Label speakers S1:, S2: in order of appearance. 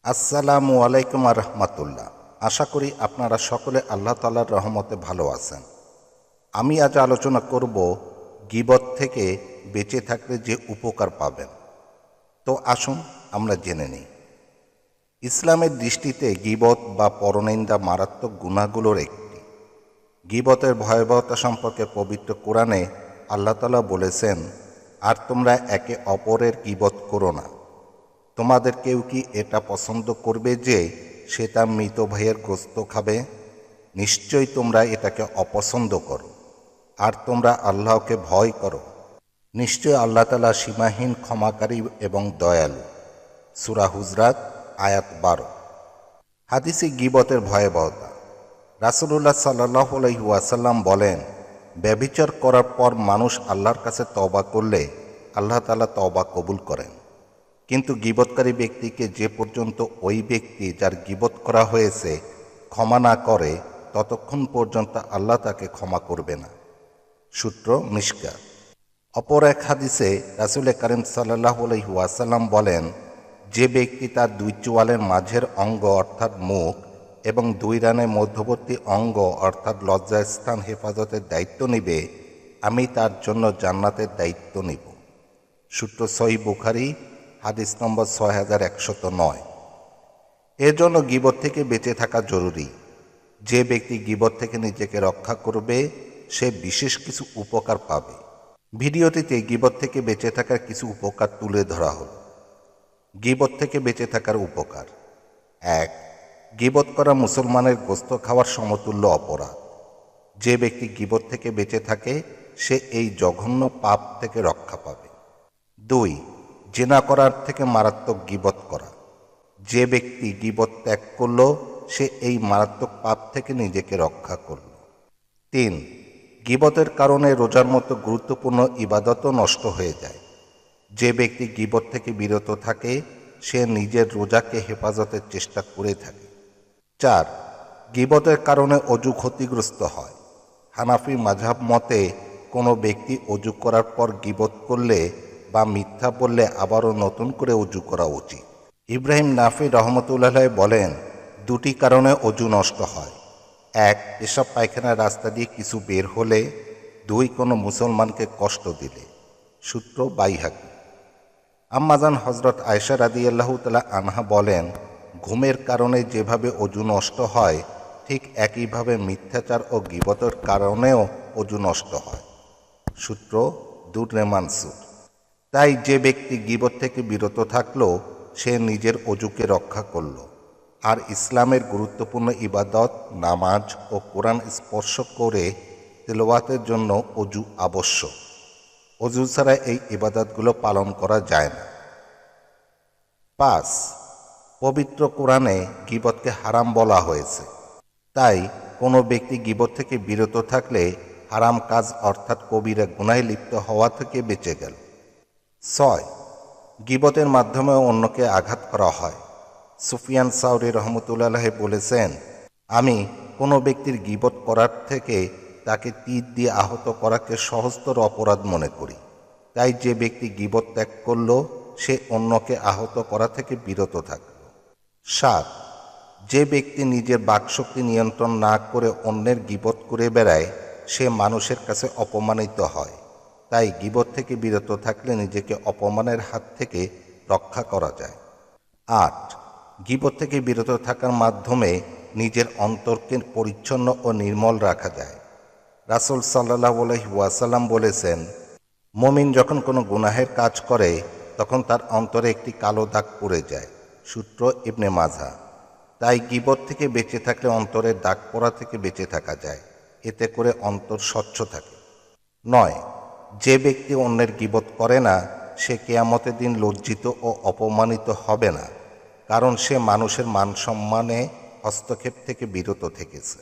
S1: আসসালামু আলাইকুম রহমতুল্লাহ। আশা করি আপনারা সকলে আল্লাহ তাআলার রহমতে ভালো আছেন। আমি আজ আলোচনা করব গীবত থেকে বেঁচে থাকলে যে উপকার পাবেন। তো আসুন আমরা জেনে নিই। ইসলামের দৃষ্টিতে গীবত বা পরনিন্দা মারাত্মক গুনাহগুলোর একটি। গীবতের ভয়াবহতা সম্পর্কে পবিত্র কোরআনে আল্লাহ তাআলা বলেছেন, আর তোমরা একে অপরের গীবত করো না। তোমাদের কেউ কি এটা পছন্দ করবে যে সে তার মৃত ভাইয়ের গোস্ত খাবে? নিশ্চয়ই তোমরা এটাকে অপছন্দ করো, আর তোমরা আল্লাহকে ভয় করো। নিশ্চয় আল্লাহ তাআলা সীমাহীন ক্ষমাকারী এবং দয়ালু। সূরা হুজরাত আয়াত 12। হাদিসে গীবতের ভয়াবহতা। রাসূলুল্লাহ সাল্লাল্লাহু আলাইহি ওয়াসাল্লাম বলেন, ব্যভিচার করার পর মানুষ আল্লাহর কাছে তওবা করলে আল্লাহ তাআলা তওবা কবুল করেন, কিন্তু গীবতকারী ব্যক্তিকে যে পর্যন্ত ওই ব্যক্তি যার গীবত করা হয়েছে ক্ষমা না করে ততক্ষণ পর্যন্ত আল্লাহ তাকে ক্ষমা করবে না। সূত্র মিশকাত। অপর এক হাদিসে রাসূল কারীম সাল্লাল্লাহু আলাইহি ওয়াসাল্লাম বলেন, যে ব্যক্তি তার দুই চোয়ালের মাঝের অঙ্গ অর্থাৎ মুখ এবং দুই রানের মধ্যবর্তী অঙ্গ অর্থাৎ লজ্জাস্থান হেফাজতের দায়িত্ব নিবে, আমি তার জন্য জান্নাতের দায়িত্ব নিব। সূত্র সহিহ বুখারী হাদিস নম্বর 6109। এর জন্য গীবত থেকে বেঁচে থাকা জরুরি। যে ব্যক্তি গীবত থেকে নিজেকে রক্ষা করবে সে বিশেষ কিছু উপকার পাবে। ভিডিওটিতে গীবত থেকে বেঁচে থাকার কিছু উপকার তুলে ধরা হলো। গীবত থেকে বেঁচে থাকার উপকার। 1. গীবত করা মুসলমানের গোস্ত খাওয়ার সমতুল্য অপরাধ। যে ব্যক্তি গীবত থেকে বেঁচে থাকে সে এই জঘন্য পাপ থেকে রক্ষা পাবে। 2. জিনা করার থেকে মারাত্মক গীবত করা। যে ব্যক্তি গীবত ত্যাগ করল সে এই মারাত্মক পাপ থেকে নিজেকে রক্ষা করল। 3. গীবতের কারণে রোজার মতো গুরুত্বপূর্ণ ইবাদতও নষ্ট হয়ে যায়। যে ব্যক্তি গীবত থেকে বিরত থাকে সে নিজের রোজাকে হেফাজতের চেষ্টা করে থাকে। 4. গীবতের কারণে অজু ক্ষতিগ্রস্ত হয়। হানাফি মাযহাব মতে কোনো ব্যক্তি অজু করার পর গীবত করলে বা মিথ্যা বললে আবারও নতুন করে অজু করা উচিত। ইব্রাহিম নাফি রহমতুল্লাহ বলেন, দুটি কারণে অজু নষ্ট হয়। 1. পেশাব পায়খানার রাস্তা দিয়ে কিছু বের হলে। 2. কোনো মুসলমানকে কষ্ট দিলে। সূত্র বাইহাকী। আম্মাজান হজরত আয়েশা রাদিয়াল্লাহু তাআলা আনহা বলেন, ঘুমের কারণে যেভাবে অজু নষ্ট হয় ঠিক একইভাবে মিথ্যাচার ও গীবতের কারণেও অজু নষ্ট হয়। সূত্র দুররে মানসুর। তাই যে ব্যক্তি গীবত থেকে বিরত থাকলো সে নিজের অজুকে রক্ষা করল। আর ইসলামের গুরুত্বপূর্ণ ইবাদত নামাজ ও কোরআন স্পর্শ করে তেলাওয়াতের জন্য অজু আবশ্যক। অজু ছাড়া এই ইবাদতগুলো পালন করা যায় না। 5. পবিত্র কোরআনে গীবতকে হারাম বলা হয়েছে, তাই কোনো ব্যক্তি গীবত থেকে বিরত থাকলে হারাম কাজ অর্থাৎ কবিরা গুনাহে লিপ্ত হওয়া থেকে বেঁচে গেল। 6. গীবতের মাধ্যমে অন্যকে আঘাত করা হয়। সুফিয়ান সাউরি রহমতুল্লাহ বলেছেন, আমি কোনো ব্যক্তির গীবত করার থেকে তাকে তীর দিয়ে আহত করাকে সহজতর অপরাধ মনে করি। তাই যে ব্যক্তি গীবত ত্যাগ করল সে অন্যকে আহত করা থেকে বিরত থাকল। 7. যে ব্যক্তি নিজের বাকশক্তি নিয়ন্ত্রণ না করে অন্যের গীবত করে বেড়ায় সে মানুষের কাছে অপমানিত হয়। তাই গীবত থেকে বিরত থাকলে নিজেকে অপমানের হাত থেকে রক্ষা করা যায়। 8. গীবত থেকে বিরত থাকার মাধ্যমে নিজের অন্তরকে পরিচ্ছন্ন ও নির্মল রাখা যায়। রাসূল সাল্লাল্লাহু আলাইহি ওয়াসাল্লাম বলেছেন, মুমিন যখন কোনো গুনাহের কাজ করে তখন তার অন্তরে একটি কালো দাগ পড়ে যায়। সূত্র ইবনে মাজাহ। তাই গীবত থেকে বেঁচে থাকলে অন্তরের দাগ পড়া থেকে বেঁচে থাকা যায়, এতে করে অন্তর স্বচ্ছ থাকে। 9. যে ব্যক্তি অন্যের গীবত করে না সে কিয়ামতের দিন লজ্জিত ও অপমানিত হবে না, কারণ সে মানুষের মান সম্মানে হস্তক্ষেপ থেকে বিরত থেকেছে।